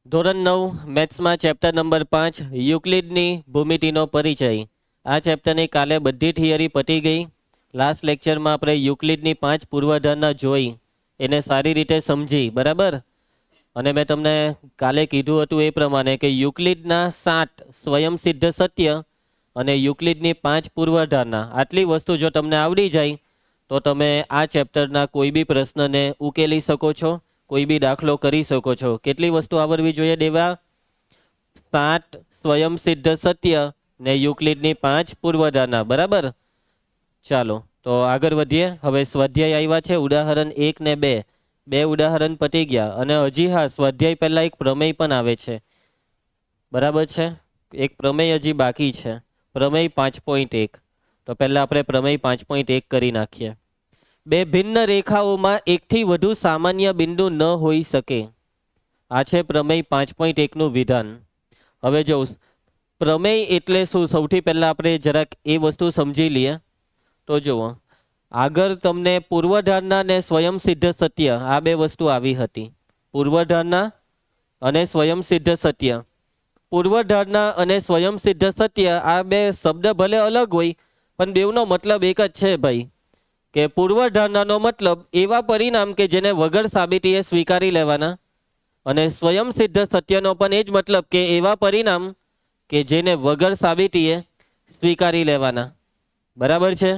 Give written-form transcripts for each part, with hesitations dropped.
ધોરણ 9 મેથ્સમાં chapter number 5 યુક્લિડની ભૂમિતિનો પરિચય. આ ચેપ્ટરની કાલે બધી થિયરી પતી ગઈ. લાસ્ટ લેક્ચરમાં આપણે યુક્લિડની 5 પૂર્વધારણા જોઈ, એને સારી રીતે સમજી, બરાબર. અને મેં તમને કાલે કીધું હતું એ પ્રમાણે કે યુક્લિડના 7 સ્વયંસિદ્ધ સત્ય અને યુક્લિડની 5 પૂર્વધારણા, આટલી વસ્તુ જો તમને આવડી જાય તો તમે આ ચેપ્ટરના કોઈ બી પ્રશ્નને ઉકેલી શકો છો, કોઈ બી દાખલો કરી શકો છો. કેટલી વસ્તુ આવડવી જોઈએ દેવા? 7 સ્વયંસિદ્ધ સત્ય ને યુક્લિડની 5 પૂર્વધારણા, બરાબર. ચાલો તો આગળ વધીએ. હવે સ્વાધ્યાય આવ્યા છે, ઉદાહરણ 1 ને 2. બે ઉદાહરણ પતી ગયા અને હજી હા, સ્વાધ્યાય પહેલા એક પ્રમેય પણ આવે છે, બરાબર છે. એક પ્રમેય હજી બાકી છે, પ્રમેય 5.1. તો પહેલા આપણે પ્રમેય 5.1 કરી નાખીએ. બે ભિન્ન રેખાઓમાં એકથી વધુ સામાન્ય બિંદુ ન હોઈ શકે. આ છે પ્રમેય 5.1 નું વિધાન. હવે જો પ્રમેય એટલે શું, સૌથી પહેલા આપણે જરાક એ વસ્તુ સમજી લઈએ. તો જુઓ, આગળ તમને પૂર્વધારણા ને સ્વયંસિદ્ધ સત્ય, આ બે વસ્તુ આવી હતી. પૂર્વધારણા અને સ્વયંસિદ્ધ સત્ય. પૂર્વધારણા અને સ્વયંસિદ્ધ સત્ય, આ બે શબ્દ ભલે અલગ હોય પણ બેવનો મતલબ એક જ છે ભાઈ. કે પૂર્વધારણાનો મતલબ એવા પરિણામ કે જેને વગર સાબિતીએ સ્વીકારી લેવાના, અને સ્વયંસિદ્ધ સત્યનો પણ એ જ મતલબ કે એવા પરિણામ કે જેને વગર સાબિતીએ સ્વીકારી લેવાના, બરાબર છે.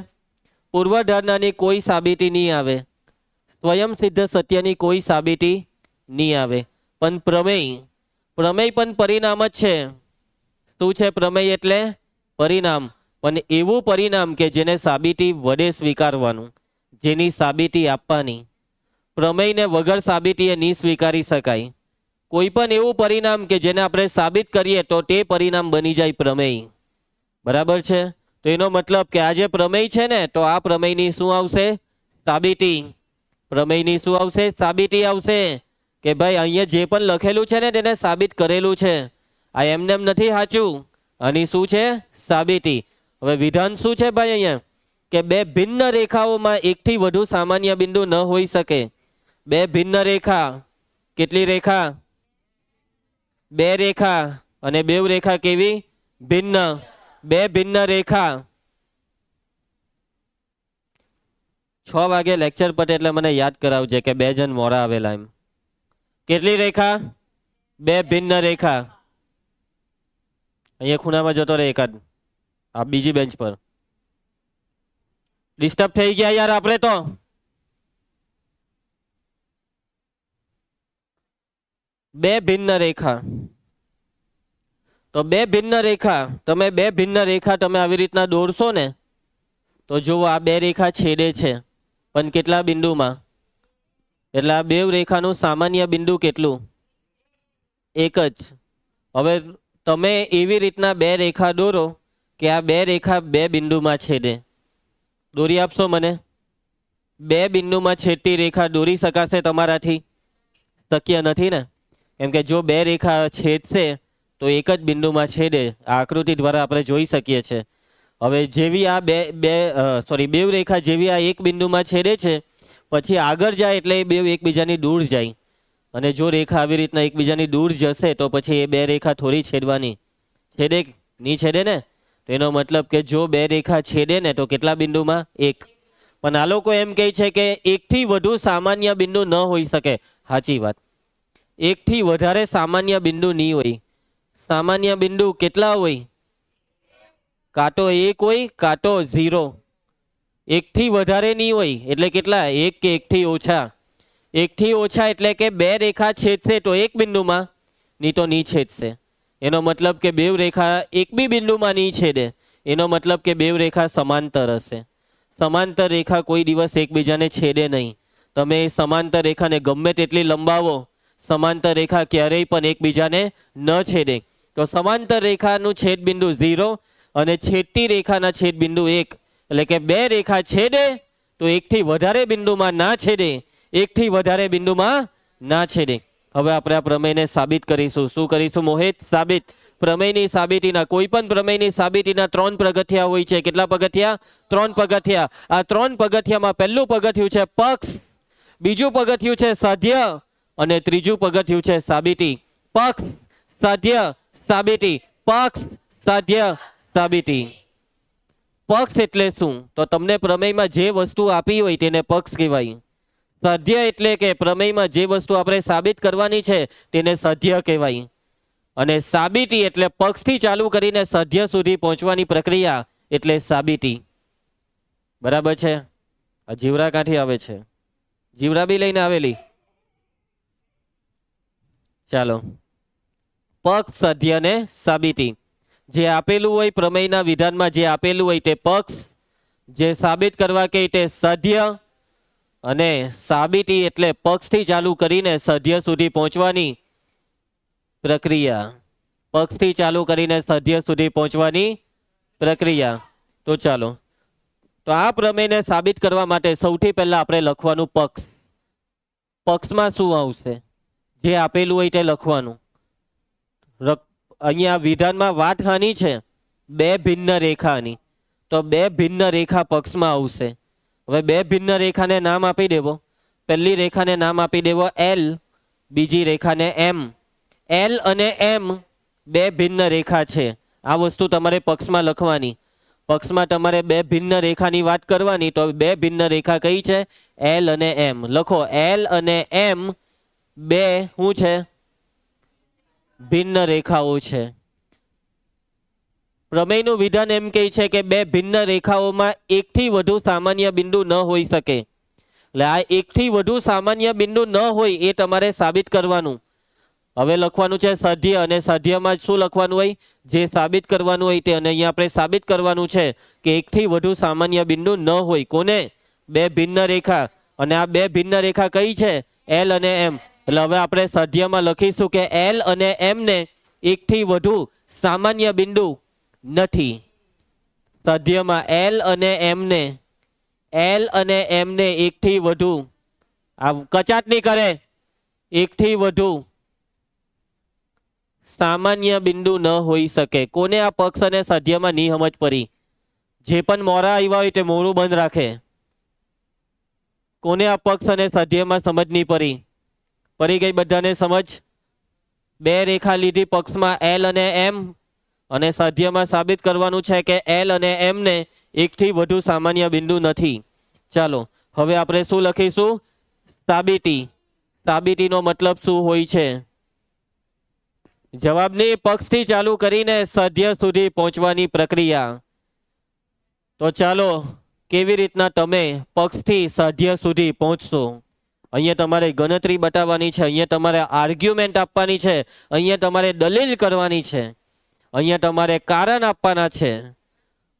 પૂર્વધારણાની કોઈ સાબિતી નહીં આવે, સ્વયંસિદ્ધ સત્યની કોઈ સાબિતી નહીં આવે. પણ પ્રમેય પણ પરિણામ જ છે. શું છે પ્રમેય? એટલે પરિણામ, પણ એવું પરિણામ કે જેને સાબિતી વડે સ્વીકારવાનું, જેની સાબિતી આપવાની. પ્રમેયને વગર સાબિતીએ નહીં સ્વીકારી શકાય. કોઈ પણ એવું પરિણામ કે જેને આપણે સાબિત કરીએ તો તે પરિણામ બની જાય પ્રમેય, બરાબર છે. તો એનો મતલબ કે આ જે પ્રમેય છે ને, તો આ પ્રમેયની શું આવશે? સાબિતી. પ્રમેયની શું આવશે? સાબિતી આવશે. કે ભાઈ અહીંયા જે પણ લખેલું છે ને તેને સાબિત કરેલું છે, આ એમને એમ નથી સાચું. આની શું છે? સાબિતી. હવે વિધાન શું છે ભાઈ અહીંયા? કે બે ભિન્ન રેખાઓમાં એકથી વધુ સામાન્ય બિંદુ ન હોઈ શકે. બે ભિન્ન રેખા. કેટલી રેખા? બે રેખા. અને બેવ રેખા કેવી? ભિન્ન. બે ભિન્ન રેખા. 6 વાગે લેક્ચર પતે એટલે મને યાદ કરાવજે કે 2 જણ મોડા આવેલા એમ. કેટલી રેખા? બે ભિન્ન રેખા. અહીંયા ખૂણામાં જતો રહે એકાદ, આ બીજી બેન્ચ પર. ડિસ્ટર્બ થઈ ગયા યાર આપણે તો. બે ભિન્ન રેખા. તો બે ભિન્ન રેખા, તમે બે ભિન્ન રેખા તમે આવી રીતના દોરશો ને, તો જુઓ આ બે રેખા છેદે છે, પણ કેટલા બિંદુમાં? એટલે આ બે રેખાનું સામાન્ય બિંદુ કેટલું? એક જ. હવે તમે એવી રીતના બે રેખા દોરો કે આ બે રેખા બે બિંદુમાં છેદે. દોરી આપશો મને? બે બિંદુમાં છેદતી રેખા દોરી શકાશે તમારાથી? શક્ય નથી ને. કેમ કે જો બે રેખા છેદશે તો એક જ બિંદુમાં છેદે. આ આકૃતિ દ્વારા આપણે જોઈ શકીએ છીએ. હવે જેવી આ બે રેખા જેવી આ એક બિંદુમાં છેદે છે, પછી આગળ જાય એટલે એ બે એકબીજાની દૂર જાય. અને જો રેખા આવી રીતના એકબીજાની દૂર જશે તો પછી એ બે રેખા થોડી છેદવાની? છેદે? નહીં છેદે ને. તો એનો મતલબ કે જો બે રેખા છેદે ને તો કેટલા બિંદુમાં? એક. પણ આ લોકો એમ કહે છે કે એકથી વધુ સામાન્ય બિંદુ ન હોઈ શકે. સાચી વાત. એકથી વધારે સામાન્ય બિંદુ નહીં હોય. સામાન્ય બિંદુ કેટલા હોય? કાં તો 1 હોય કાં તો 0. એકથી વધારે નહીં હોય. એટલે કેટલા? 1 કે 1 થી ઓછા. 1 થી ઓછા એટલે કે બે રેખા છેદશે તો એક બિંદુમાં, નહીં તો નહીં છેદશે. એનો મતલબ કે બેવ રેખા એક બી બિંદુમાં નહીં છેદે. એનો મતલબ કે બેવ રેખા સમાંતર હશે. સમાંતર રેખા કોઈ દિવસ એકબીજાને છેદે નહીં. તમે સમાંતર રેખાને ગમે તેટલી લંબાવો, સમાંતર રેખા ક્યારેય પણ એકબીજાને ન છેદે. તો સમાંતર રેખાનું છેદ બિંદુ 0 અને છેદતી રેખાના છેદ બિંદુ 1. એટલે કે બે રેખા છેદે તો એકથી વધારે બિંદુમાં ના છેદે. એકથી વધારે બિંદુમાં ના છેદે. હવે આપણે આ પ્રમેયને સાબિત કરીશું. શું કરીશું મોહિત? સાબિત. પ્રમેયની સાબિતીના, કોઈ પણ પ્રમેયની સાબિતીના 3 પગથિયા હોય છે. કેટલા પગથિયા? 3 પગથિયા. આ 3 પગથિયામાં પહેલું પગથિયું છે પક્ષ, બીજું પગથિયું છે સાધ્ય અને ત્રીજું પગથિયું છે સાબિતી. પક્ષ સાધ્ય સાબિતી, પક્ષ સાધ્ય સાબિતી. પક્ષ એટલે શું? તો તમને પ્રમેયમાં જે વસ્તુ આપી હોય તેને પક્ષ કહેવાય. સાધ્ય એટલે કે પ્રમેયમાં જે વસ્તુ આપણે સાબિત કરવાની છે તેને સાધ્ય કહેવાય. અને સાબિતી એટલે પક્ષથી ચાલુ કરીને સાધ્ય સુધી પહોંચવાની પ્રક્રિયા એટલે સાબિતી. બરાબર છે? આ જીવરા કાંઠી આવે છે? જીવરા બી લઈને આવેલી? ચાલો, પક્ષ સાધ્ય ને સાબિતી. જે આપેલું હોય પ્રમેયના વિધાનમાં, જે આપેલું હોય તે પક્ષ, જે સાબિત કરવા કે તે સાધ્ય, અને સાબિતી એટલે પક્ષથી ચાલુ કરીને સાધ્ય સુધી પહોંચવાની પ્રક્રિયા. પક્ષથી ચાલુ કરીને સાધ્ય સુધી પહોંચવાની પ્રક્રિયા. તો ચાલો, તો આ પ્રમેયને સાબિત કરવા માટે સૌથી પહેલા આપણે લખવાનું પક્ષ. પક્ષમાં શું આવશે? જે આપેલું હોય તે લખવાનું. અહીંયા વિધાનમાં વાત હાની છે? બે ભિન્ન રેખાની. તો બે ભિન્ન રેખા પક્ષમાં આવશે. હવે બે ભિન્ન રેખાને નામ આપી દેવો. પહેલી રેખાને નામ આપી દેવો એલ, બીજી રેખાને એમ. એલ અને એમ બે ભિન્ન રેખા છે. આ વસ્તુ તમારે પક્ષમાં લખવાની. પક્ષમાં તમારે બે ભિન્ન રેખાની વાત કરવાની. તો બે ભિન્ન રેખા કઈ છે? એલ અને એમ. લખો, એલ અને એમ બે શું છે? ભિન્ન રેખાઓ છે. પ્રમેયનું વિધાન એમ કહે છે કે બે ભિન્ન રેખાઓમાં એકથી વધુ સામાન્ય બિંદુ ન હોઈ શકે. એટલે આ એકથી વધુ સામાન્ય બિંદુ ન હોય એ તમારે સાબિત કરવાનું. હવે લખવાનું છે સાધ્ય, અને સાધ્યમાં શું લખવાનું હોય? જે સાબિત કરવાનું હોય તે. અને અહીંયા આપણે સાબિત કરવાનું છે કે એકથી વધુ સામાન્ય બિંદુ ન હોય. કોને? બે ભિન્ન રેખા. અને આ બે ભિન્ન રેખા કઈ છે? એલ અને એમ. એટલે હવે આપણે સાધ્યમાં લખીશું કે એલ અને એમ ને એકથી વધુ સામાન્ય બિંદુ નથી. સાધ્યમાં એલ અને એમ ને એકથી વધુ, આ કચાટ નહીં કરે, એકથી વધુ સામાન્ય બિંદુ ન હોઈ શકે. કોને આ પક્ષ અને સાધ્યમાં નહીં સમજ પડી? જે પણ મોરા આવ્યા હોય તે મોરું બંધ રાખે. કોને આ પક્ષ અને સાધ્યમાં સમજ નહીં પડી? પડી ગઈ બધાને સમજ? બે રેખા લીધી પક્ષમાં એલ અને એમ, અને સાધ્યમાં સાબિત કરવાનું છે કે એલ અને એમ ને એકથી વધુ સામાન્ય બિંદુ નથી. ચાલો, હવે આપણે શું લખીશું? સાબિતી. સાબિતીનો મતલબ શું હોય છે? જવાબની પક્ષથી ચાલુ કરીને સાધ્ય સુધી પહોંચવાની પ્રક્રિયા. તો ચાલો, કેવી રીતના તમે પક્ષથી સાધ્ય સુધી પહોંચશો? અહીંયા તમારે ગણતરી બતાવવાની છે, અહીંયા તમારે આર્ગ્યુમેન્ટ આપવાની છે, અહીંયા તમારે દલીલ કરવાની છે, અહીંયા તમારે કારણ આપવાના છે.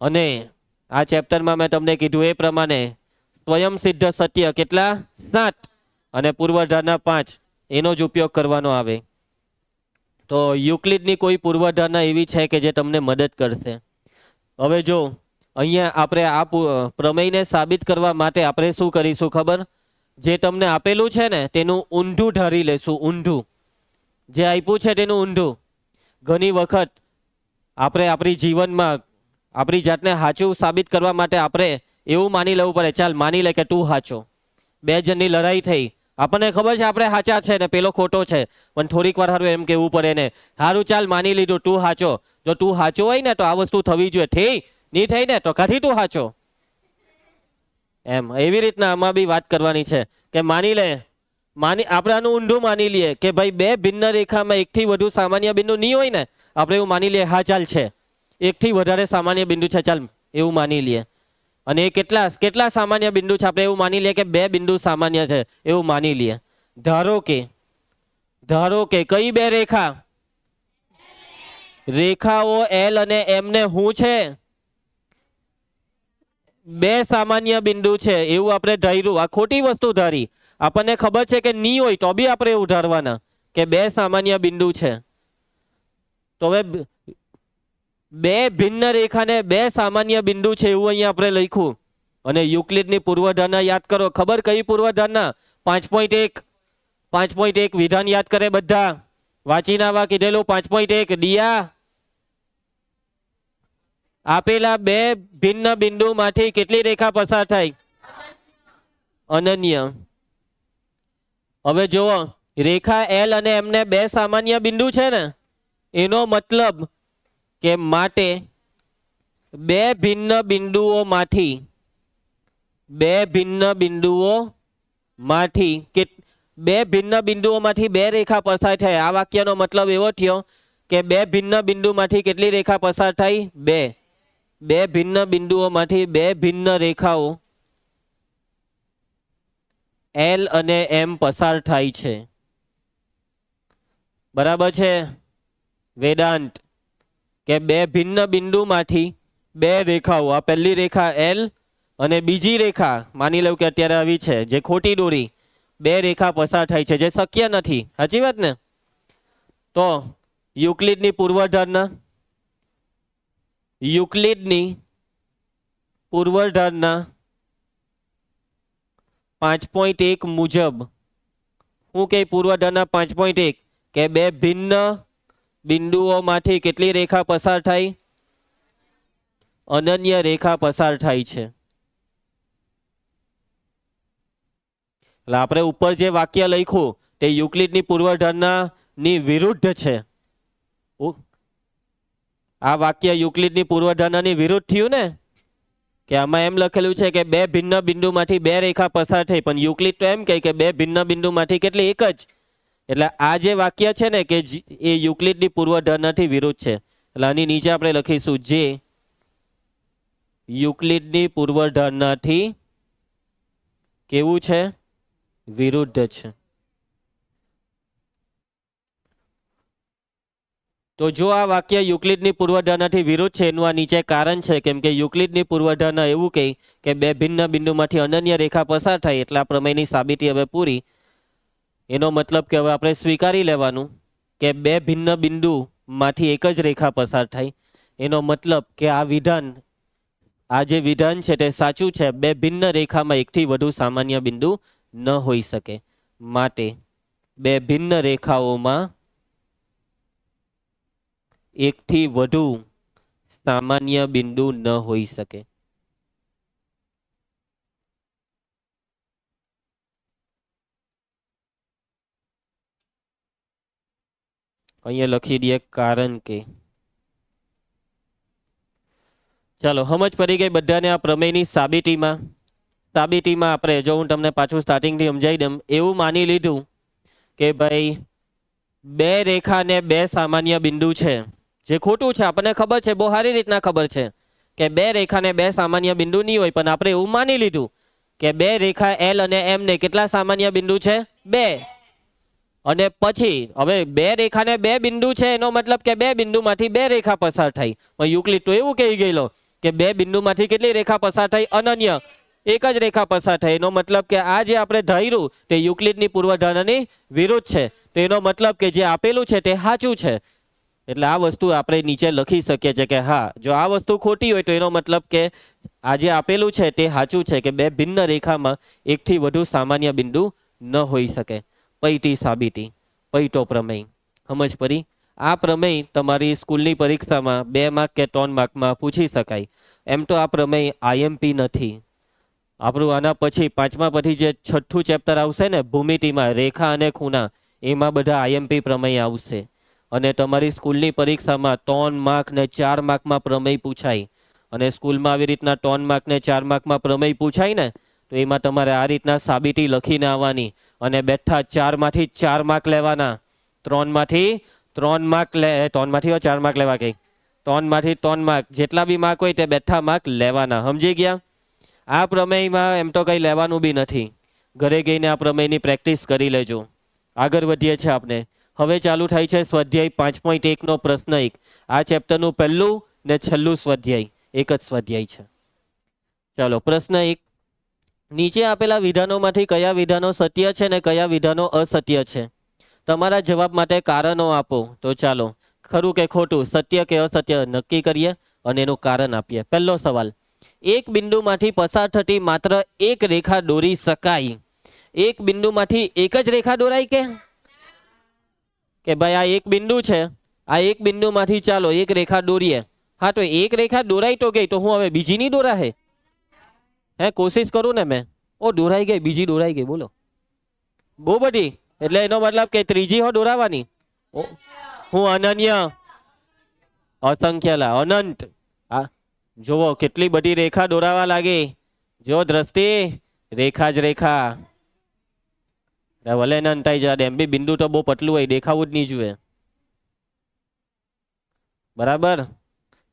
અને આ ચેપ્ટરમાં મેં તમને કીધું એ પ્રમાણે સ્વયં સિદ્ધ સત્ય કેટલા? 7, અને પૂર્વધારણા 5, એનો જ ઉપયોગ કરવાનો આવે. તો યુક્લિડની કોઈ પૂર્વધારણા એવી છે કે જે તમને મદદ કરશે. હવે જો અહીંયા આપણે આ પ્રમેયને સાબિત કરવા માટે આપણે શું કરીશું ખબર? જે તમને આપેલું છે ને તેનું ઊંધું ધારી લેશું. ઊંધું જે આપ્યું છે તેનું ઊંધું. ઘણી વખત આપણે આપણી જીવનમાં આપણી જાતને સાચું સાબિત કરવા માટે આપણે એવું માની લેવું પડે, ચાલ માની લે કે તું સાચો. બે જણની લડાઈ થઈ, આપણને ખબર છે આપણે સાચા છે ને પેલો ખોટો છે, પણ થોડીક વાર સારું એમ કેવું પડે ને, સારું ચાલ માની લીધું તું સાચો. જો તું સાચો હોય ને તો આ વસ્તુ થવી જોઈએ. થઈ નહીં થઈ ને તો કાથી તું સાચો? એમ એવી રીતના આમાં બી વાત કરવાની છે કે માની લે, આપણે આનું ઊંધું માની લઈએ કે ભાઈ બે ભિન્ન રેખામાં એકથી વધુ સામાન્ય બિંદુ નહીં હોય ને, આપણે એવું માની લઈએ હા ચાલ છે, એકથી વધારે સામાન્ય બિંદુ છે, ચાલ એવું માની લઈએ. અને એ કેટલા સામાન્ય બિંદુ છે? આપણે એવું માની લઈએ કે બે બિંદુ સામાન્ય છે, એવું માની લઈએ. ધારો કે કઈ બે રેખા? રેખાઓ એલ અને એમ ને શું છે? બે સામાન્ય બિંદુ છે એવું આપણે ધાર્યું. આ ખોટી વસ્તુ ધારી. આપણને ખબર છે કે નહીં હોય તો બી આપણે એવું ધારવાના કે બે સામાન્ય બિંદુ છે. તો હવે બે ભિન્ન રેખાને બે સામાન્ય બિંદુ છે એવું અહીંયા આપણે લખ્યું. અને યુક્લિડની પૂર્વધારણા યાદ કરો. ખબર કઈ પૂર્વધારણા? 5.1 વિધાન યાદ કરે બધા? વાંચીને આવા કીધેલું 5.1. દિયા, આપેલા બે ભિન્ન બિંદુ માંથી કેટલી રેખા પસાર થાય? અનન્ય. હવે જુઓ, રેખા એલ અને એમને બે સામાન્ય બિંદુ છે ને, એનો મતલબ કે માટે બે ભિન્ન બિંદુઓમાંથી બે રેખા પસાર થાય. આ વાક્યનો મતલબ એવો થયો કે બે ભિન્ન બિંદુમાંથી કેટલી રેખા પસાર થઈ? બે ભિન્ન બિંદુઓમાંથી બે ભિન્ન રેખાઓ એલ અને એમ પસાર થાય છે. બરાબર છે વેદાંત? કે બે ભિન્ન બિંદુમાંથી બે રેખાઓ, આ પહેલી રેખા એલ અને બીજી રેખા માની લઉં કે અત્યારે આવી છે જે ખોટી દોરી, બે રેખા પસાર થાય છે, જે શક્ય નથી. સાચી વાત ને? તો યુક્લિડની પૂર્વધારણા 5.1 મુજબ હું કે પૂર્વધારણા 5.1 કે બે ભિન્ન બિંદુઓમાંથી કેટલી રેખા પસાર થાય? અનન્ય રેખા પસાર થાય છે. એટલે આપણે ઉપર જે વાક્ય લખ્યું તે યુક્લિડની પૂર્વધારણાની વિરુદ્ધ છે. આ વાક્ય યુક્લિડની પૂર્વધારણાની વિરુદ્ધ થયું ને, કે આમાં એમ લખેલું છે કે બે ભિન્ન બિંદુમાંથી બે રેખા પસાર થઈ, પણ યુક્લિડ તો એમ કહે કે બે ભિન્ન બિંદુમાંથી કેટલી? એક જ. એટલે આ જે વાક્ય છે ને કે એ યુક્લિડની પૂર્વધારણાથી વિરુદ્ધ છે. એટલે આની નીચે આપણે લખીશું જે યુક્લિડની પૂર્વધારણાથી કેવું છે? વિરુદ્ધ છે. તો જો આ વાક્ય યુક્લિડની પૂર્વધારણાથી વિરુદ્ધ છે એનું આ નીચે કારણ છે, કેમ કે યુક્લિડની પૂર્વધારણા એવું કહે કે બે ભિન્ન બિંદુમાંથી અનન્ય રેખા પસાર થાય, એટલે આ પ્રમેયની સાબિતી હવે પૂરી. એનો મતલબ કે હવે આપણે સ્વીકારી લેવાનું કે બે ભિન્ન બિંદુમાંથી એક જ રેખા પસાર થાય. એનો મતલબ કે આ જે વિધાન છે તે સાચું છે. બે ભિન્ન રેખામાં એકથી વધુ સામાન્ય બિંદુ ન હોઈ શકે, માટે બે ભિન્ન રેખાઓમાં એકથી વધુ સામાન્ય બિંદુ ન હોઈ શકે. અહીંયા લખી દઈએ કારણ કે. ચાલો સમજ પડી ગઈ બધાને આ પ્રમેયની સાબિતીમાં? આપણે જો હું તમને પાછું સ્ટાર્ટિંગથી સમજાવી દઉં, એવું માની લીધું કે ભાઈ બે રેખા ને બે સામાન્ય બિંદુ છે, જે ખોટું છે. આપણને ખબર છે, બહુ સારી રીતના ખબર છે કે બે રેખા ને બે સામાન્ય બિંદુ નહીં હોય, પણ આપણે એવું માની લીધું કે બે રેખા એલ અને એમ ને કેટલા સામાન્ય બિંદુ છે? બે. અને પછી હવે બે રેખા ને બે બિંદુ છે, એનો મતલબ કે બે બિંદુમાંથી બે રેખા પસાર થઈ. પણ યુક્લિડ તો એવું કહી ગયેલો કે બે બિંદુમાંથી કેટલી રેખા પસાર થઈ? અનન્ય, એક જ રેખા પસાર થઈ. એનો મતલબ કે આ જે આપણે ધાર્યું તે યુક્લિડની પૂર્વધારણાની વિરુદ્ધ છે. તો એનો મતલબ કે જે આપેલું છે તે સાચું છે. એટલે આ વસ્તુ આપણે નીચે લખી શકીએ છીએ કે હા, જો આ વસ્તુ ખોટી હોય તો એનો મતલબ કે આ જે આપેલું છે તે સાચું છે કે બે ભિન્ન રેખામાં એકથી વધુ સામાન્ય બિંદુ ન હોઈ શકે. પૈટી સાબિતી, પૈટો પ્રમેય. સમજ પડી? આ પ્રમેય તમારી સ્કૂલની પરીક્ષામાં 2 માર્ક કે 3 માર્કમાં પૂછી શકાય. એમ તો આ પ્રમેય આઈએમપી નથી. આપણું આના પછી 5મા પછી જે 6થું ચેપ્ટર આવશે ને ભૂમિતિમાં, રેખા અને ખૂણા, એમાં બધા આઈએમપી પ્રમેય આવશે. અને તમારી સ્કૂલની પરીક્ષામાં 3 માર્ક ને 4 માર્કમાં પ્રમેય પૂછાય. અને સ્કૂલમાં આવી રીતના 3 માર્ક ને 4 માર્કમાં પ્રમેય પૂછાય ને, તો એમાં તમારે આ રીતના સાબિતી લખીને આવવાની અને બેઠા 4 માંથી 4 માર્ક લેવાના. 3 માંથી 4 માર્ક લેવા કઈ 3 માંથી 3 માર્ક, જેટલા બી માર્ક હોય તે બેઠા માર્ક લેવાના. સમજી ગયા? આ પ્રમેયમાં એમ તો કઈ લેવાનું બી નથી. ઘરે ગઈને આ પ્રમેયની પ્રેક્ટિસ કરી લેજો. આગળ વધીએ છીએ આપણે. હવે ચાલુ થાય છે સ્વાધ્યાય 5.1 નો પ્રશ્ન 1. આ ચેપ્ટરનું પહેલું ને છેલ્લું સ્વાધ્યાય એક જ સ્વાધ્યાય છે. ચાલો પ્રશ્ન 1. નીચે આપેલા વિધાનોમાંથી કયા વિધાનો સત્ય છે ને કયા વિધાનો અસત્ય છે? તમારા જવાબ માટે કારણો આપો. તો ચાલો, ખરું કે ખોટું, સત્ય કે અસત્ય નક્કી કરીએ અને એનું કારણ આપીએ. પહેલો સવાલ, એક બિંદુમાંથી પસાર થતી માત્ર એક રેખા દોરી શકાય. એક બિંદુમાંથી એક જ રેખા દોરાય કે ભાઈ આ એક બિંદુ છે, આ એક બિંદુમાંથી ચાલો એક રેખા દોરીએ. હા, તો એક રેખા દોરાઈ તો ગઈ, તો હું હવે બીજી નહીં દોરાહે? કોશિશ કરું ને મેં, દોરાઈ ગઈ, બીજી દોરાઈ ગઈ. બોલો, બહુ બધી. એટલે એનો મતલબ કે ત્રીજી હો દોરાવાની. હું અનન્ય અસંખ્ય લા અનંત. આ જુઓ કેટલી બધી રેખા દોરાવા લાગી. જો દ્રષ્ટિ રેખા જ રેખા. ભલે ને અંતાઈ જાય એમ બી બિંદુ તો બહુ પતલું હોય, દેખાવું જ નહીં જોઈએ. બરાબર,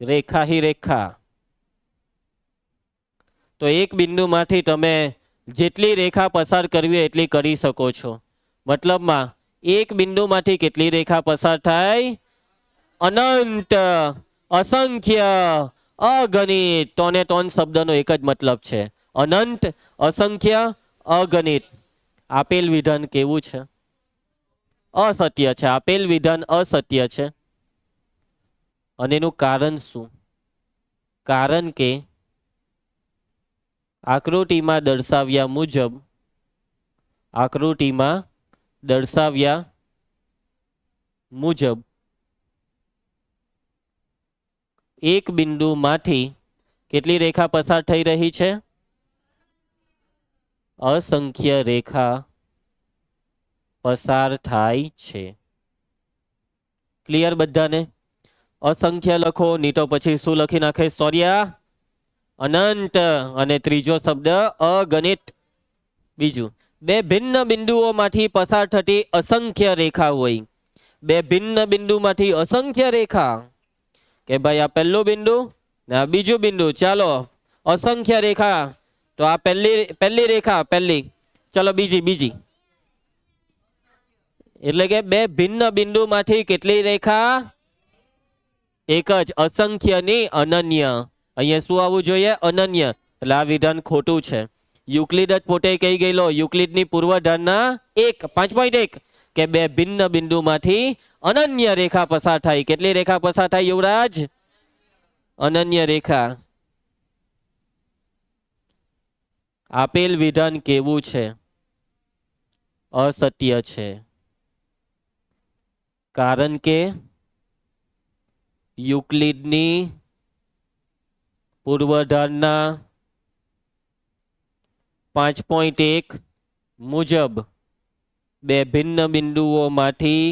રેખા હી રેખા. તો એક બિંદુમાંથી તમે જેટલી રેખા પસાર કરવી એટલી કરી શકો છો. મતલબમાં એક બિંદુમાંથી કેટલી રેખા પસાર થાય? અનંત, અસંખ્ય, અગણિત. તોને તોન શબ્દનો એક જ મતલબ છે, અનંત, અસંખ્ય, અગણિત. આપેલ વિધાન કેવું છે? અસત્ય છે. આપેલ વિધાન અસત્ય છે. અને એનું કારણ શું? કારણ કે આકૃતિમાં દર્શાવ્યા મુજબ એક બિંદુમાંથી કેટલી રેખા પસાર થઈ રહી છે? અસંખ્ય રેખા પસાર થાય છે. ક્લિયર બધાને? અસંખ્ય લખો, નહીં તો પછી શું લખી નાખે? સોર્યા અનંત. અને ત્રીજો શબ્દ અગણિત. બીજું, બે ભિન્ન બિંદુઓમાંથી પસાર થતી અસંખ્ય રેખા હોય. બે ભિન્ન બિંદુમાંથી અસંખ્ય રેખા. કે ભાઈ આ પહેલું બિંદુ ને આ બીજું બિંદુ. ચાલો અસંખ્ય રેખા. તો આ પહેલી રેખા પહેલી. ચલો બીજી. એટલે કે બે ભિન્ન બિંદુમાંથી કેટલી રેખા? એક જ. અસંખ્યની અનન્ય. અહીંયા શું આવવું જોઈએ? અનન્ય. એટલે આ વિધાન ખોટું છે. યુક્લિડ જ પોતે કહી ગયેલો, યુક્લિડની પૂર્વધારણા 5.1 કે બે ભિન્ન બિંદુમાંથી અનન્ય રેખા પસાર થાય. કેટલી રેખા પસાર થાય યુવરાજ? અનન્ય રેખા. આપેલ વિધાન કેવું છે? અસત્ય છે. કારણ કે યુક્લિડની પૂર્વધારણા 5.1 મુજબ બે ભિન્ન બિંદુઓમાંથી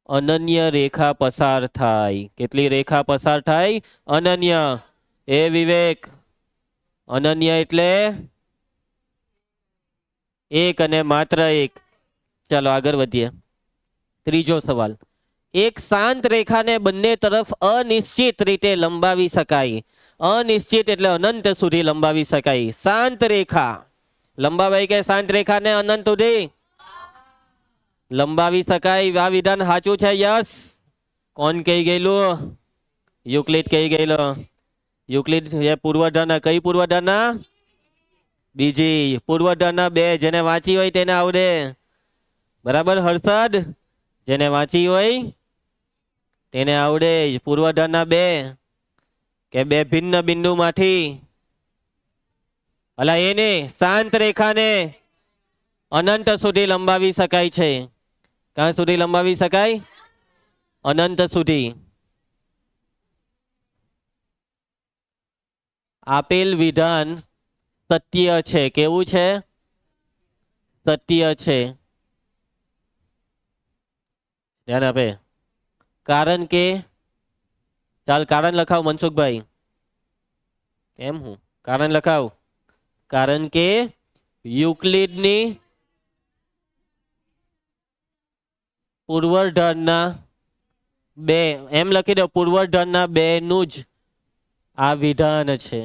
અનન્ય રેખા પસાર થાય. કેટલી રેખા પસાર થાય? અનન્ય. એ વિવેક, અનન્ય એટલે એક અને માત્ર એક. ચાલો આગળ વધીએ. ત્રીજો સવાલ. એક શાંત રેખાને બંને તરફ અનિશ્ચિત રીતે લંબાવી શકાય. અનિશ્ચિત એટલે અનંત સુધી લંબાવી શકાય. શાંત રેખા લંબાવાય કે શાંત રેખાને અનંત સુધી લંબાવી શકાય. આ વિધાન સાચું છે? યસ. કોણ કહી ગયેલું? યુક્લિડ કહી ગયેલો. યુક્લિડ પૂર્વધારણા કઈ પૂર્વધારણા? બીજી પૂર્વધારણા 2. જેને વાંચી હોય તેને આવડે. બરાબર હર્ષદ? જેને વાંચી હોય તેને આવડે. પૂર્વધારણા 2 કે બે ભિન્ન બિંદુમાંથી એને શાંત રેખાને અનંત સુધી લંબાવી શકાય છે. ક્યાં સુધી લંબાવી શકાય? અનંત સુધી. આપેલ વિધાન સત્ય છે. કેવું છે? સત્ય છે. ધ્યાન આપે. કારણ કે ચાલ કારણ લખાવ મનસુખભાઈ. એમ હું કારણ લખાવ? કારણ કે યુક્લિડની પૂર્વધારણા 2 એમ લખી દો. પૂર્વધારણા 2 નું જ આ વિધાન છે.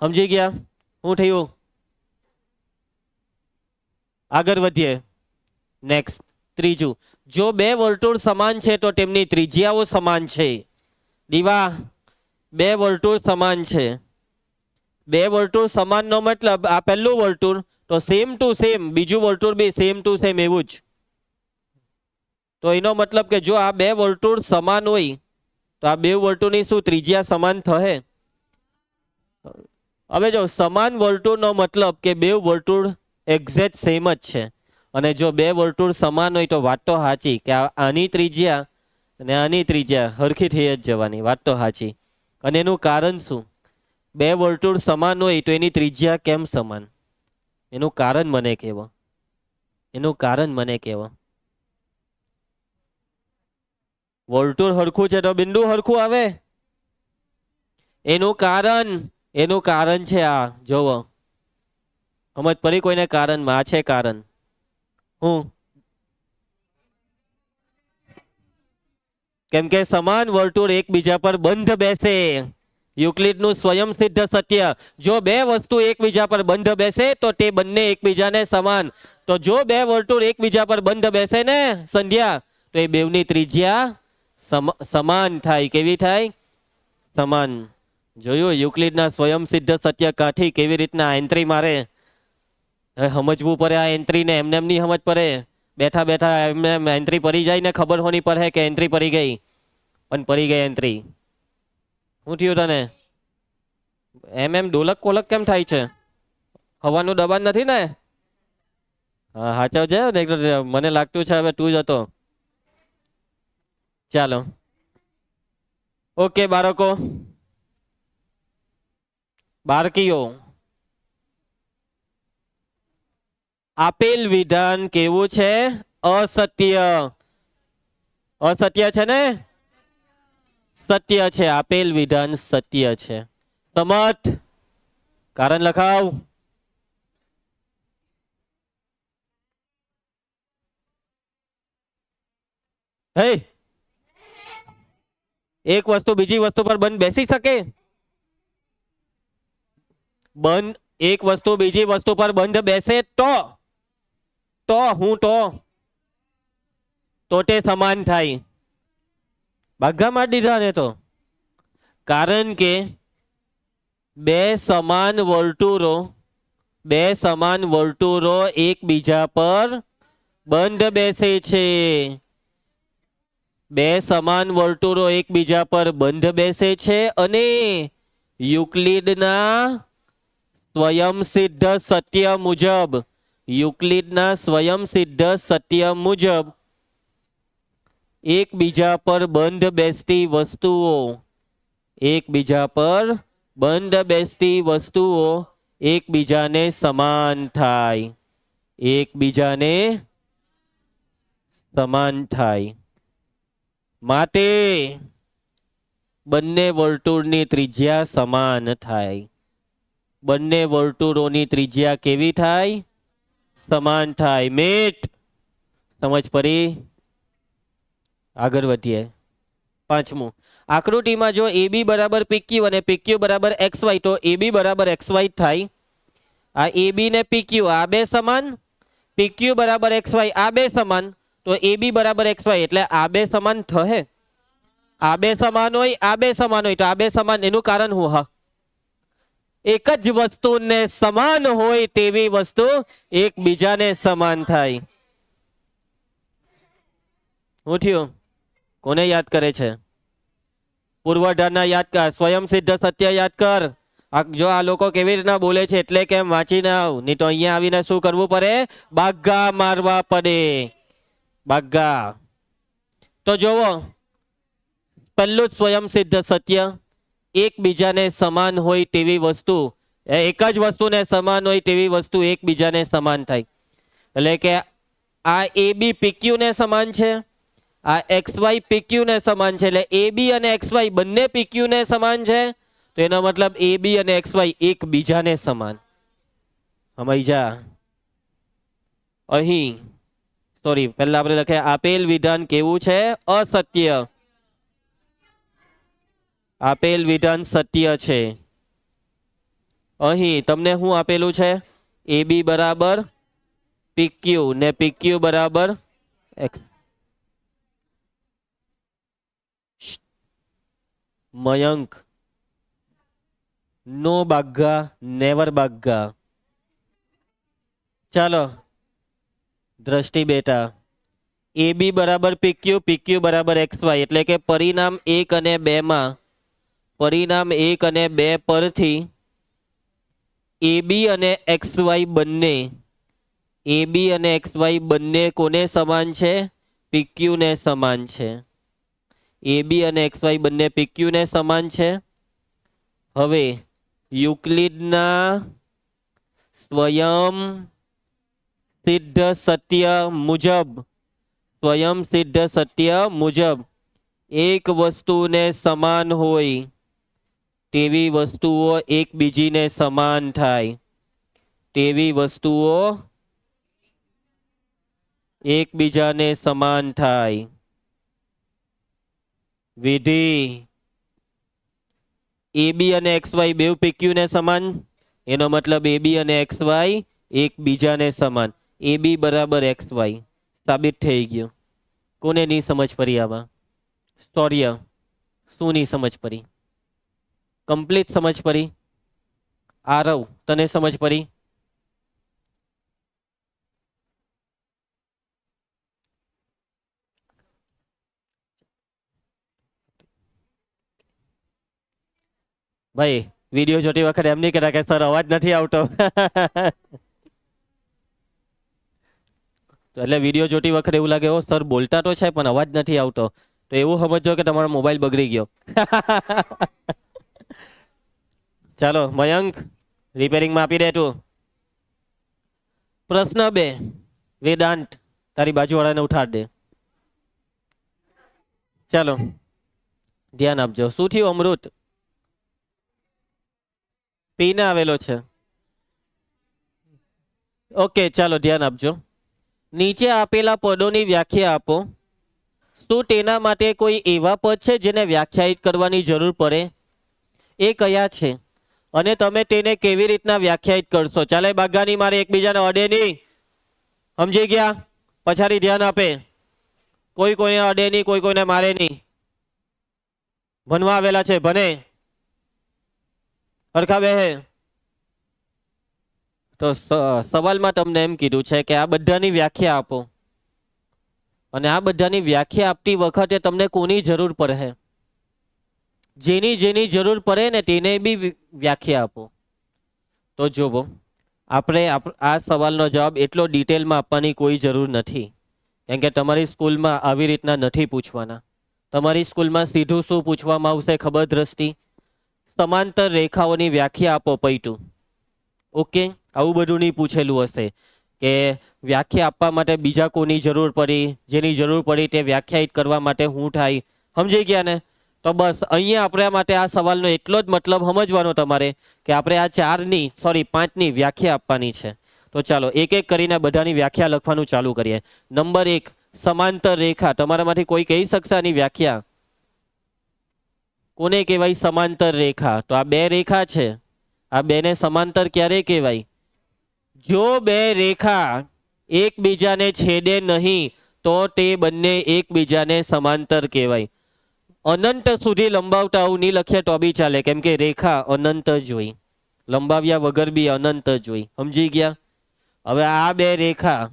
સમજી ગયા? શું થયું? આગળ વધીએ. નેક્સ્ટ ત્રીજું. જો બે વર્તુળ સમાન છે તો તેમની ત્રિજ્યાઓ સમાન છે. દીવા, બે વર્તુળ સમાન છે. બે વર્તુળ સમાનનો મતલબ આ પહેલું વર્તુળ તો સેમ ટુ સેમ, બીજું વર્તુળ બી સેમ ટુ સેમ એવું જ. તો એનો મતલબ કે જો આ બે વર્તુળ સમાન હોય તો આ બે વર્તુળની શું ત્રિજ્યા સમાન થશે? હવે જો સમાન વર્તુળનો મતલબ કે બે વર્તુળ એક્ઝેક્ટ સેમ જ છે. અને જો બે વર્તુળ સમાન હોય તો વાત તો સાચી કે આની ત્રિજ્યા અને આની ત્રિજ્યા હરખી થઈ જ જવાની. વાત તો સાચી. અને એનું કારણ શું? બે વર્તુળ સમાન હોય તો એની ત્રિજ્યા કેમ સમાન? એનું કારણ મને કહેવો. એનું કારણ મને કહેવો. વર્તુળ હરખું છે તો બિંદુ હરખું આવે. એનું કારણ છે આ. જોવો, સમજ પડી કોઈને? કારણમાં આ છે કારણ. હું કેમ કે સમાન વર્તુળ એકબીજા પર બંધ બેસે. યુક્લિડનું સ્વયં સિદ્ધ સત્ય, જો બે વસ્તુ એકબીજા પર બંધ બેસે તો તે બંને એકબીજાને સમાન. તો જો બે વર્તુળ એકબીજા પર બંધ બેસે ને સંધ્યા, તો એ બેવની ત્રિજ્યા સમાન થાય. કેવી થાય? સમાન. જોયું યુક્લિડના સ્વયં સિદ્ધ સત્ય કાઠી કેવી રીતના એન્ટ્રી મારે. સમજવું પડે આ એન્ટ્રીને, એમને એમ નહીં સમજ પડે. બેઠા બેઠા એમને એન્ટ્રી પડી જાય ને ખબર હોની પડે કે એન્ટ્રી પડી ગઈ, પણ પડી ગઈ એન્ટ્રી. શું થયું તને? એમ ડોલક કોલક કેમ થાય છે? હવાનું દબાણ નથી ને? હા સાચવજે, મને લાગતું છે હવે તું જ હતો. ચાલો ઓકે બાળકો, બાળકીઓ, આપેલ વિધાન કેવું છે? અસત્ય. અસત્ય છે ને? સત્ય છે. આપેલ વિધાન સત્ય છે. સમત. કારણ લખાવ. હે, એક વસ્તુ બીજી વસ્તુ પર બંધ બેસી શકે? બંધ એક વસ્તુ બીજી વસ્તુ પર બંધ બેસે તો તે સમાન થાય. ભાગા મારી દીધા ને તો. કારણ કે બે સમાન વર્તુળો એકબીજા પર બંધ બેસે છે. બે સમાન વર્તુળો એકબીજા પર બંધ બેસે છે અને યુક્લિડના સ્વયં સિદ્ધ સત્ય મુજબ એકબીજા પર બંધ બેસતી વસ્તુઓ એકબીજાને સમાન થાય. એકબીજાને સમાન થાય. માટે બંને વર્તુળની ત્રિજ્યા સમાન થાય. બંને વર્તુળોની ત્રિજ્યા કેવી થાય? સમાન થાય. મેટ સમજ પડી? આગળ વધીએ. પાંચમું, આકૃતિમાં જો AB બરાબર PQ અને PQ બરાબર XY તો AB બરાબર XY થાય. આ AB ને PQ આ બે સમાન, PQ બરાબર XY આ બે સમાન, તો AB બરાબર XY એટલે આ બે સમાન થશે. આ બે સમાન હોય તો આ બે સમાન. એનું કારણ હું? હા, એક જ વસ્તુને સમાન હોય તેવી વસ્તુ એકબીજાને સમાન થાય. શું થયું? કોને યાદ કરે છે? પૂર્વધારણા યાદ કર, સ્વયં સિદ્ધ સત્ય યાદ કર. જો આ લોકો કેવી રીતના બોલે છે એટલે કેમ વાંચીને આવ, નહીં તો અહીંયા આવીને શું કરવું પડે? બાગા મારવા પડે. બાગા. તો જોવો, પહેલું જ સ્વયં સિદ્ધ સત્ય, એકબીજાને સમાન હોય તેવી વસ્તુ, એક જ વસ્તુને સમાન હોય તેવી વસ્તુ એકબીજાને સમાન થાય. એટલે કે આ AB PQ ને સમાન છે, આ XY PQ ને સમાન છે. એટલે AB અને XY બંને PQ ને સમાન છે. તો એનો મતલબ AB અને XY એકબીજાને સમાન. સમજ્યા? અહીં સોરી, પહેલા આપણે લખે આપેલ વિધાન કેવું છે? અસત્ય. આપેલ વિધાન સત્ય છે. અહીં તમને શું આપેલું છે? AB બરાબર PQ ને PQ બરાબર X. મયંક, નો બાગા, નેવર બાગા. ચાલો દ્રષ્ટિ બેટા, AB બરાબર PQ, PQ બરાબર XY એટલે કે પરિણામ 1 અને 2 માં, પરિણામ 1 અને 2 પરથી AB અને XY બંને કોને સમાન છે? PQ ને સમાન છે. AB અને XY બંને PQ ને સમાન છે. હવે યુક્લિડના સ્વયં સિદ્ધ સત્ય મુજબ એક વસ્તુને સમાન હોય તેવી વસ્તુઓ એકબીજીને સમાન થાય. તેવી વસ્તુઓ એકબીજાને સમાન થાય. વિધિ AB અને XY બેવ PQ ને સમાન, એનો મતલબ AB અને XY એકબીજાને સમાન. AB બરાબર XY સાબિત થઈ ગયું. કોને નહીં સમજ પડી આવા? સ્ટોરિયા શું નહીં સમજ પડી? કમ્પ્લીટ સમજ પડી? આરવ તને સમજ પડી? ભાઈ વિડીયો જોતી વખતે એમ નહીં કહેતા કે સર અવાજ નથી આવતો. એટલે વિડીયો જોતી વખતે એવું લાગે ઓ સર બોલતા તો છે પણ અવાજ નથી આવતો, તો એવું સમજો કે તમારો મોબાઈલ બગડી ગયો. ચાલો મયંક રિપેરિંગમાં આપી દે તું. પ્રશ્ન 2 વેદાંત તારી બાજુવાળાને ઉઠાડ દે. ચાલો ધ્યાન આપજો. શું થયું અમૃત? પીને આવેલો છે. ઓકે ચાલો ધ્યાન આપજો. નીચે આપેલા પદોની વ્યાખ્યા આપો. શું તેના માટે કોઈ એવા પદ છે જેને વ્યાખ્યાયિત કરવાની જરૂર પડે? એ કયા છે અને તમે તેને કેવી રીતના વ્યાખ્યાયિત કરશો? ચાલે બાગાની મારે એકબીજાને અડે નહીં. સમજી ગયા? પછાડી ધ્યાન આપે. કોઈ કોઈને અડે નહીં, કોઈ કોઈને મારે નહીં. ભણવા આવેલા છે ભણે હરખા બેહે. તો સવાલમાં તમને એમ કીધું છે કે આ બધાની વ્યાખ્યા આપો, અને આ બધાની વ્યાખ્યા આપતી વખતે તમને કોની જરૂર પડે? જેની જેની જરૂર પડે ને તેને બી વ્યાખ્યા આપો. તો જોવો આપણે આ સવાલનો જવાબ એટલો ડિટેલમાં આપવાની કોઈ જરૂર નથી, કેમ કે તમારી સ્કૂલમાં આવી રીતના નથી પૂછવાના. તમારી સ્કૂલમાં સીધું શું પૂછવામાં આવશે ખબર દ્રષ્ટિ? સમાંતર રેખાઓની વ્યાખ્યા આપો પૈટું. ઓકે, આવું બધું નહીં પૂછેલું હશે કે વ્યાખ્યા આપવા માટે બીજા કોની જરૂર પડી, જેની જરૂર પડી તે વ્યાખ્યાયિત કરવા માટે શું થાય. સમજી ગયા ને? તો બસ અહીંયા આપણે માટે આ સવાલનો એટલો જ મતલબ સમજવાનો તમારે કે આપણે આ 5ની વ્યાખ્યા આપવાની છે. તો ચાલો એક એક કરીને બધાની વ્યાખ્યા લખવાનું ચાલુ કરીએ. નંબર 1 સમાંતર રેખા. તમારામાંથી કોઈ કહી શકશે આની વ્યાખ્યા? કોને કહેવાય સમાંતર રેખા? તો આ બે રેખા છે, આ બેને સમાંતર ક્યારે કહેવાય? જો બે રેખા એકબીજાને છેદે નહીં તો તે બંને એકબીજાને સમાંતર કહેવાય. અનંત સુધી લંબાવતા આવું નહીં લખીએ તો બી ચાલે, કેમ કે રેખા અનંત જ હોય, લંબાવ્યા વગર બી અનંત જ હોય. સમજી ગયા? હવે આ બે રેખા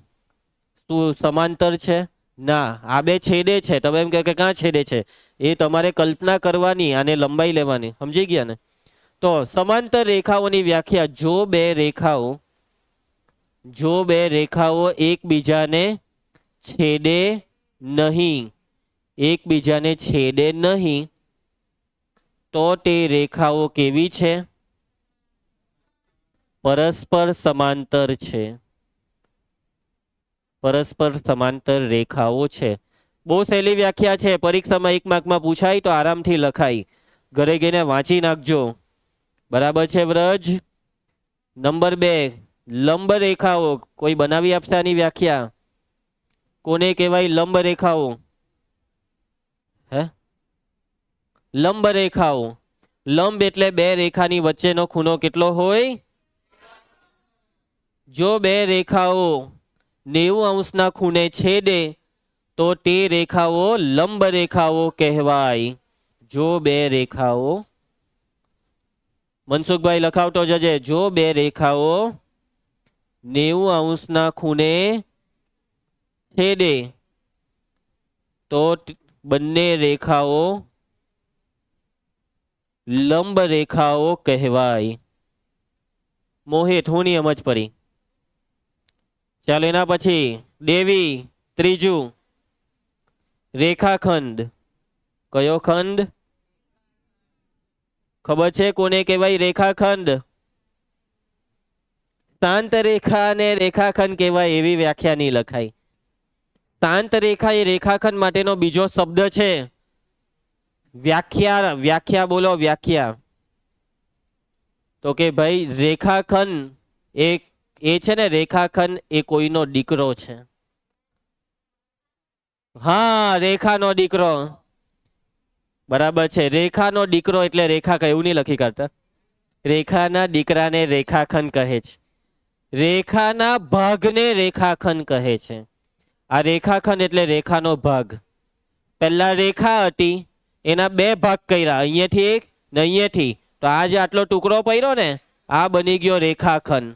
શું સમાંતર છે? ના, આ બે છેદે છે. તમે એમ કહો કે ક્યાં છેદે છે? એ તમારે કલ્પના કરવાની, આને લંબાઈ લેવાની. સમજી ગયા ને? તો સમાંતર રેખાઓની વ્યાખ્યા, જો બે રેખાઓ એકબીજાને છેદે નહીં, એકબીજાને છેદે નહીં તો તે રેખાઓ કેવી છે? પરસ્પર સમાંતર છે. પરસ્પર સમાંતર રેખાઓ છે. બહુ સહેલી વ્યાખ્યા છે, પરીક્ષામાં 1 માર્કમાં પૂછાય તો આરામથી લખાય. ઘરે ગઈને વાંચી નાખજો. બરાબર છે વ્રજ? નંબર 2 લંબ રેખાઓ. કોઈ બનાવી આપશે આની વ્યાખ્યા? કોને કહેવાય લંબ રેખાઓ? લંબ રેખાઓ. લંબ એટલે બે રેખાની વચ્ચેનો ખૂણો કેટલો હોય? જો બે રેખાઓ 90 અંશના ખૂણે છેદે તો તે રેખાઓ લંબ રેખાઓ કહેવાય. જો બે રેખાઓ, મનસુખભાઈ લખાવતો જજે, જો બે રેખાઓ 90 અંશના ખૂણે છેદે તો બંને રેખાઓ લંબ રેખાઓ કહેવાય. મોહિત હું ની સમજ પડી? ચાલો એના પછી દેવી, ત્રીજું રેખાખંડ. કયો ખંડ? ખબર છે કોને કહેવાય રેખાખંડ? શાંત રેખા ને રેખાખંડ કહેવાય એવી વ્યાખ્યા નહીં લખાય. શાંત રેખા એ રેખાખંડ માટેનો બીજો શબ્દ છે. વ્યાખ્યા વ્યાખ્યા બોલો વ્યાખ્યા. તો કે ભાઈ રેખાખંડ એ છે ને, રેખાખંડ એ કોઈનો દીકરો છે. હા, રેખાનો દીકરો. બરાબર છે. રેખાનો દીકરો એટલે રેખા એવું નહીં લખી કાઢતા. રેખાના દીકરાને રેખાખંડ કહે છે. રેખાના ભાગને રેખાખંડ કહે છે. આ રેખાખંડ એટલે રેખાનો ભાગ. પહેલા રેખા હતી, એના બે ભાગ કર્યા, અહીંયાથી એક ને અહીંયાથી. તો આ જે આટલો ટુકડો પડ્યો ને, આ બની ગયો રેખાખંડ.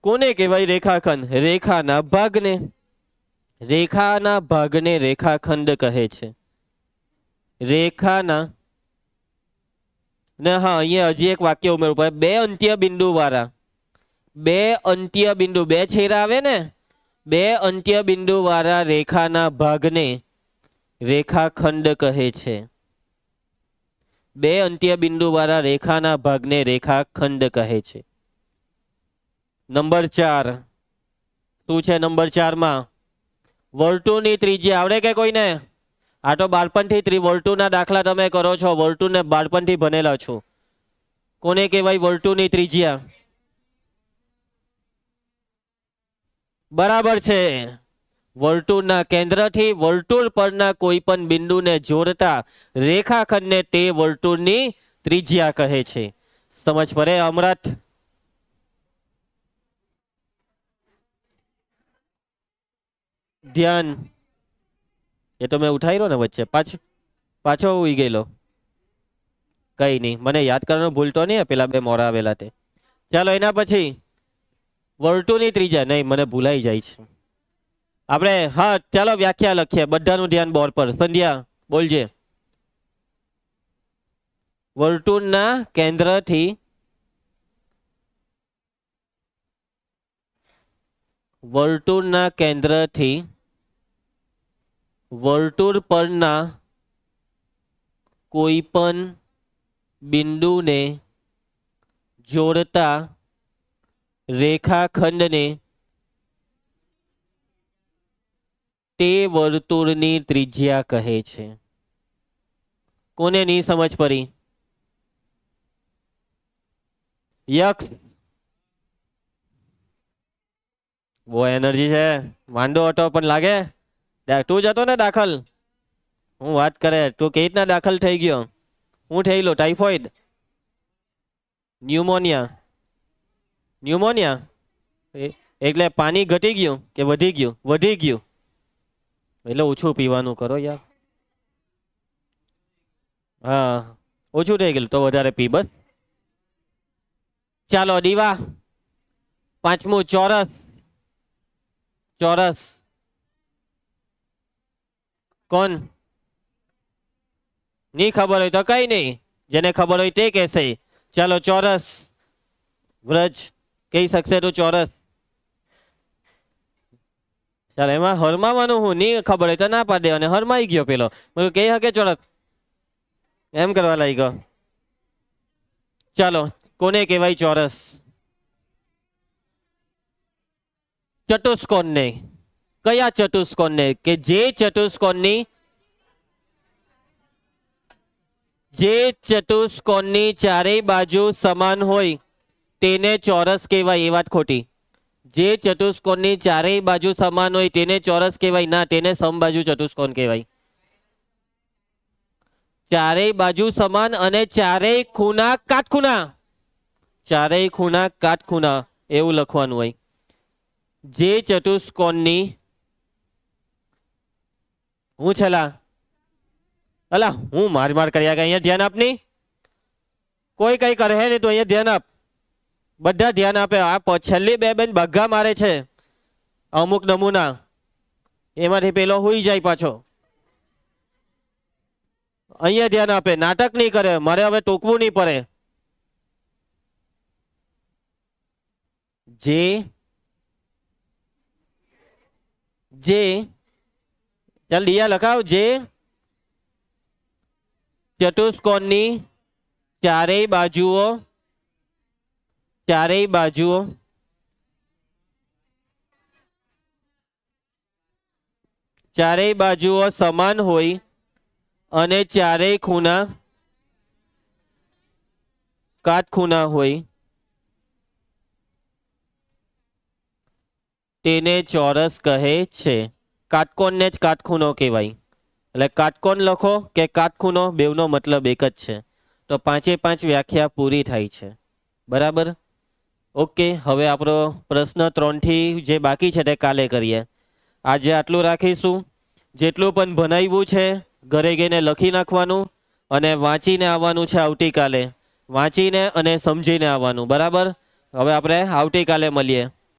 કોને કહેવાય રેખાખંડ? રેખાના ભાગને. રેખાના ભાગને રેખાખંડ કહે છે. રેખાના ને હા, અહીંયા હજી એક વાક્ય ઉમેરવું પડે. બે અંત્ય બિંદુ વાળા, બે અંત્ય બિંદુ, બે છેડા આવે ને, બે અંત્ય બિંદુ વાળા રેખાના ભાગને રેખાખંડ કહે છે. બે અંત્ય બિંદુ વાળા રેખાના ભાગને રેખાખંડ કહે છે. નંબર 4 શું છે? નંબર 4 માં વર્તુળની ત્રિજ્યા આવડે કે કોઈને? આ તો બાળપણથી વર્તુળના દાખલા તમે કરો છો, વર્તુળને બાળપણથી ભણેલા છો. કોને કહેવાય વર્તુળની ત્રિજ્યા? બરાબર છે. વર્તુળના કેન્દ્રથી વર્તુળ પરના કોઈ પણ બિંદુને જોડતા રેખાખંડને તે વર્તુળની ત્રિજ્યા કહે છે. સમજ પડે અમૃત? ધ્યાન. એ તો મેં ઉઠાઈ રહ્યો ને વચ્ચે, પાછો ઉઈ ગયેલો. કઈ નહીં, મને યાદ કરવાનું ભૂલતો નહીં. પેલા બે મોરા આવેલા તે. ચાલો એના પછી વર્તુળની ત્રિજ્યા. નહીં, મને ભૂલાઈ જાય છે. આપણે હા ચાલો વ્યાખ્યા લખીએ. બધાનું ધ્યાન બોર્ડ પર. સંધ્યા બોલજે. વર્તુળના કેન્દ્રથી વર્તુળ પરના કોઈ પણ બિંદુને જોડતા રેખાખંડને તે વર્તુળની ત્રિજ્યા કહે છે. કોને નહીં સમજ પડી? યક્ષ બહુ એનર્જી છે. માંડો હતો પણ લાગે. તું જતો ને દાખલ? હું વાત કરે, તું કઈ રીતના દાખલ થઈ ગયો? હું થયેલો? ટાઇફોઇડ? ન્યુમોનિયા એટલે પાણી ઘટી ગયું કે વધી ગયું? વધી ગયું. એટલે ઓછું પીવાનું કરો યાર. હા, ઓછું થઈ ગયેલું તો વધારે પી બસ. ચાલો દીવા. 5મું ચોરસ. ચોરસ કોણ? નહીં ખબર હોય તો કઈ નહીં, જેને ખબર હોય તે કહેશે. ચાલો ચોરસ. વ્રજ કહી શકશે તું ચોરસ? ચાલો એમાં હરમાવાનું હું નહીં ખબર હોય તો ના પાડે. અને હરમાઈ ગયો પેલો, મને કહી શકે ચોરસ એમ કરવા લાગ્યો. ચાલો કોને કહેવાય ચોરસ? ચતુષ્કોણને. કયા ચતુષ્કોણને? કે જે ચતુષ્કોણની ચારેય બાજુ સમાન હોય તેને ચોરસ કહેવાય. એ વાત ખોટી. જે ચતુષ્કોણની ચારેય બાજુ સમાન હોય તેને ચોરસ કહેવાય ના, તેને સમબાજુ ચતુષ્કોણ કહેવાય. ચારેય બાજુ સમાન અને ચારેય ખૂણા કાટખૂણા. ચારેય ખૂણા કાટખૂણા એવું લખવાનું હોય. જે ચતુષ્કોણની હું છેલા અલા હું માર કર્યા કે અહીંયા ધ્યાન આપની. કોઈ કઈ કરે નહીં તો અહીંયા ધ્યાન આપ. બધા ધ્યાન આપે. આ છેલ્લી બે બેન બગ્ગા મારે છે અમુક નમૂના, એમાંથી પેલો હુઈ જાય પાછો. અહીંયા ધ્યાન આપે. નાટક નહીં કરે. મારે હવે ટોકવું નહીં પડે. જે ચાલ દિયા લખાવ. જે ચતુષ્કોણની ચારેય બાજુઓ સમાન હોય અને ચારેય ખૂણા કાટખૂણા હોય તેને ચોરસ કહે છે. કાટકોણને જ કાટખૂણો કહેવાય. એટલે કાટકોણ લખો કે કાટખૂણો બેવનો મતલબ એક જ છે. તો 5 વ્યાખ્યા પૂરી થાય છે. બરાબર. ઓકે, હવે આપણો પ્રશ્ન 3 થી જે બાકી છે તે કાલે કરીએ. આજે આટલું રાખીશું. જેટલું પણ ભણાવ્યું છે ઘરે ગઈને લખી નાખવાનું અને વાંચીને આવવાનું છે. આવતીકાલે વાંચીને અને સમજીને આવવાનું. બરાબર. હવે આપણે આવતીકાલે મળીએ.